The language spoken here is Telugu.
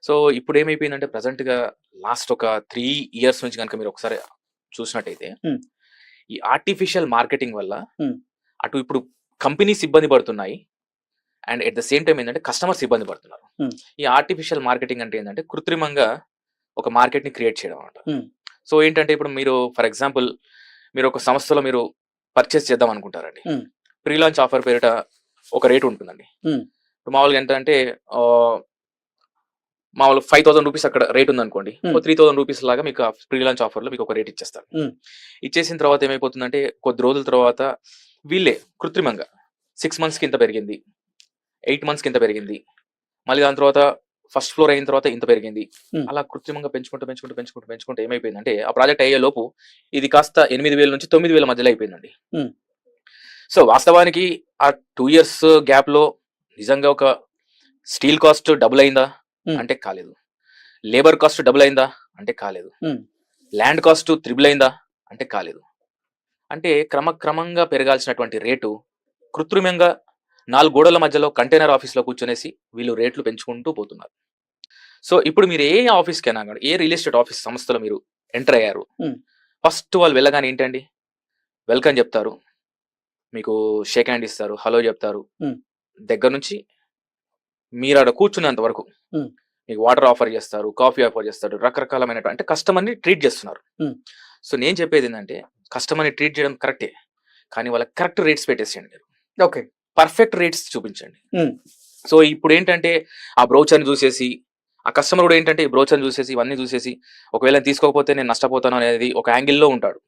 సో ఇప్పుడేమైపోయిందంటే ప్రెజెంట్‌గా లాస్ట్ ఒక 3 ఇయర్స్ నుంచి గనుక మీరు ఒకసారి చూసినట్టయితే, హ్మ్. ఈ ఆర్టిఫిషియల్ మార్కెటింగ్ వల్ల హ్మ్. అటు ఇప్పుడు కంపెనీస్ ఇబ్బంది పడుతున్నాయి. And at the same time ఏంటంటే కస్టమర్స్ ఇబ్బంది పడుతున్నారు. హ్మ్. ఈ ఆర్టిఫిషియల్ మార్కెటింగ్ అంటే ఏందంటే కృత్రిమంగా ఒక మార్కెట్‌ని క్రియేట్ చేయడం అన్నమాట. హ్మ్. సో ఏంటంటే ఇప్పుడు మీరు ఫర్ ఎగ్జాంపుల్ మీరు ఒక సంస్థలో మీరు పర్చేస్ చేద్దాం అనుకుంటారండి. హ్మ్. ప్రీ లాంచ్ ఆఫర్ పేరిట ఒక రేట్ ఉంటుందండి. హ్మ్. మామూలుగా ఎంత అంటే ఆహ్, మామూలుగా 5000 రూపీస్ అక్కడ రేట్ ఉందనుకోండి. హ్మ్. 3000 రూపీస్ లాగా మీకు ప్రీ లాంచ్ ఆఫర్‌లో మీకు ఒక రేట్ ఇచ్చేస్తారు. హ్మ్. ఇచ్చేసిన తర్వాత ఏమైపోతుందంటే కొద్ది రోజుల తర్వాత వీళ్ళే కృత్రిమంగా 6 మంత్స్‌కి ఇంత పెరిగింది. 8 మంత్స్‌కి ఇంత పెరిగింది. మళ్ళీ దాని తర్వాత ఫస్ట్ ఫ్లోర్ అయిన తర్వాత ఇంత పెరిగింది. హ్మ్. అలా కృత్రిమంగా పెంచుకుంటూ ఏమైపోయిందంటే ఆ ప్రాజెక్ట్ అయ్యేలోపు ఇది కాస్త 80,000 నుంచి 9,000 మధ్యలో అయిపోయిందండి. హ్మ్. సో వాస్తవానికి ఆ 2 ఇయర్స్ గ్యాప్‌లో నిజంగా ఒక స్టీల్ కాస్ట్ డబుల్ అయిందా? హ్మ్. అంటే కాలేదు. లేబర్ కాస్ట్ డబుల్ అయిందా? అంటే కాలేదు. హ్మ్. ల్యాండ్ కాస్ట్ త్రిబుల్ అయిందా? అంటే కాలేదు. అంటే క్రమంగా పెరగాల్సినటువంటి రేటు కృత్రిమంగా 4 గోడల మధ్యలో కంటైనర్ ఆఫీస్‌లో కూర్చొనేసి వీళ్ళు రేట్లు పెంచుకుంటూ పోతున్నారు. సో ఇప్పుడు మీరు ఏ ఆఫీస్‌కైనా గాని, ఏ రియల్ ఎస్టేట్ ఆఫీస్ సంస్థలో మీరు ఎంటర్ అయ్యారు. హ్మ్. ఫస్ట్ వాళ్ళు వెళ్ళగానే ఏంటండి? వెల్కమ్ జెప్తారు. మీకు షేక్ హ్యాండ్ ఇస్తారు. హలో జెప్తారు. హ్మ్. దగ్గర నుంచి మీరాడ కూర్చునేంత వరకు. హ్మ్. మీకు వాటర్ ఆఫర్ జేస్తారు. కాఫీ ఆఫర్ జేస్తాడు. రకరకాలమైనటువంటి అంటే కస్టమర్‌ని ట్రీట్ జేస్తున్నారు. హ్మ్. సో నేను చెప్పేదేందంటే కస్టమర్‌ని ట్రీట్ జేయడం కరెక్టే. కానీ వాళ్ళకి కరెక్ట్ రేట్స్ పెట్టేసేయండి మీరు. ఓకే. పర్ఫెక్ట్ రేట్స్ చూపించండి. హ్మ్. సో ఇప్పుడేంటంటే ఆ బ్రౌచర్‌ని జూసేసి, ఆ కస్టమర్ గూడా ఏంటంటే ఈ బ్రౌచర్‌ని జూసేసి, ఇవన్నీ జూసేసి ఒకవేళ తీసుకోకపోతే నేను నష్టపోతాను అనేది ఒక యాంగిల్‌లో ఉంటాడు.